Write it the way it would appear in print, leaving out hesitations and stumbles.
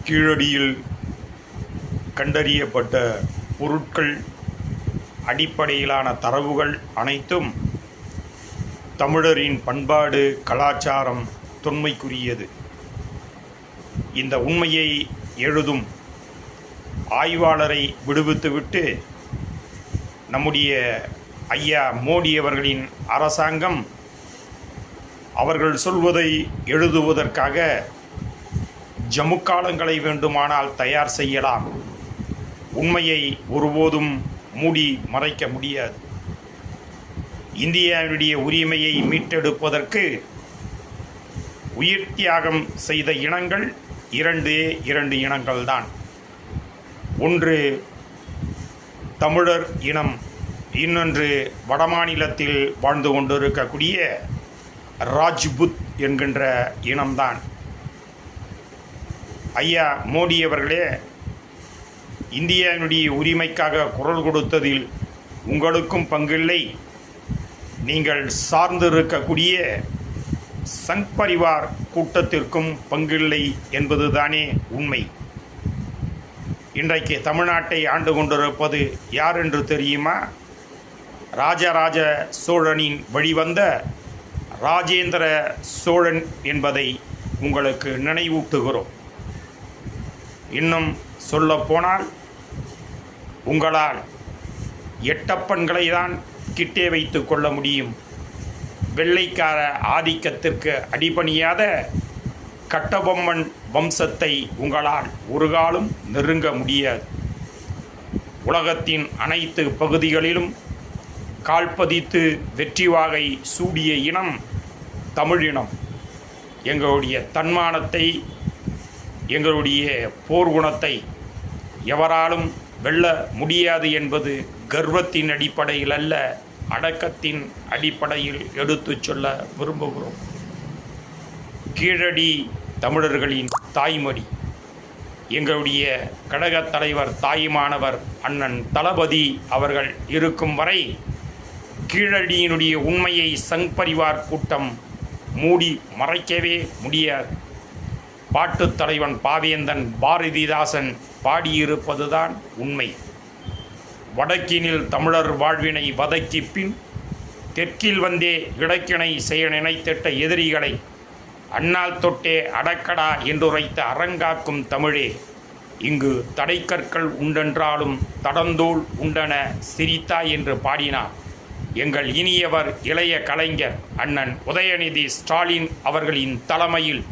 கீழடியில் கண்டறியப்பட்ட பொருட்கள் அடிப்படையிலான தரவுகள் அனைத்தும் தமிழரின் பண்பாடு கலாச்சாரம் தொன்மைக்குரியது. இந்த உண்மையை எழுதும் ஆய்வாளரை விடுவித்துவிட்டு நம்முடைய ஐயா மோடி அவர்களின் அரசாங்கம் அவர்கள் சொல்வதை எழுதுவதற்காக ஜமுக்காலங்களை வேண்டுமானால் தயார் செய்யலாம். உண்மையை ஒருபோதும் மூடி மறைக்க முடியாது. இந்தியாவினுடைய உரிமையை மீட்டெடுப்பதற்கு உயிர் தியாகம் செய்த இனங்கள் இரண்டு இனங்கள்தான். ஒன்று தமிழர் இனம், இன்னொன்று வடமாநிலத்தில் வாழ்ந்து கொண்டிருக்கக்கூடிய ராஜ்புத் என்கின்ற இனம்தான். ஐயா மோடி அவர்களே, இந்தியாவினுடைய உரிமைக்காக குரல் கொடுத்ததில் உங்களுக்கும் பங்கில்லை. நீங்கள் சார்ந்திருக்கக்கூடிய சங் பரிவார் கூட்டத்திற்கும் பங்கில்லை என்பதுதானே உண்மை. இன்றைக்கு தமிழ்நாட்டை ஆண்டு கொண்டிருப்பது யார் என்று தெரியுமா? ராஜராஜ சோழனின் வழிவந்த ராஜேந்திர சோழன் என்பதை உங்களுக்கு நினைவூட்டுகிறோம். இன்னும் சொல்லப்போனால் உங்களால் எட்டப்பன்களை தான் கிட்டே வைத்து கொள்ள முடியும். வெள்ளைக்கார ஆதிக்கத்திற்கு அடிபணியாத கட்டபொம்மன் வம்சத்தை உங்களால் ஒரு காலம் நெருங்க முடியாது. உலகத்தின் அனைத்து பகுதிகளிலும் கால்பதித்து வெற்றி வாகை சூடிய இனம் தமிழினம். எங்களுடைய தன்மானத்தை, எங்களுடைய போர் குணத்தை எவராலும் வெல்ல முடியாது என்பது கர்வத்தின் அடிப்படையில் அல்ல, அடக்கத்தின் அடிப்படையில் எடுத்துச் சொல்ல விரும்புகிறோம். கீழடி தமிழர்களின் தாய்மடி. எங்களுடைய கழகத் தலைவர் தாயுமானவர் அண்ணன் தளபதி அவர்கள் இருக்கும் வரை கீழடியினுடைய உண்மையை சங் பரிவார் கூட்டம் மூடி மறைக்கவே முடியாது. பாட்டுத் தலைவன் பாவேந்தன் பாரதிதாசன் பாடியிருப்பதுதான் உண்மை. வடக்கினில் தமிழர் வாழ்வினை வதக்கி பின் தெற்கில் வந்தே இலக்கினை செய்ய நினைத்திட்ட எதிரிகளை அண்ணால் தொட்டே அடக்கடா என்றுரைத்த அரங்காக்கும் தமிழே, இங்கு தடைக்கற்கள் உண்டென்றாலும் தடந்தோள் உண்டன சிரித்தாய் என்று பாடினார் எங்கள் இனியவர் இளைய கலைஞர் அண்ணன் உதயநிதி ஸ்டாலின் அவர்களின் தலைமையில்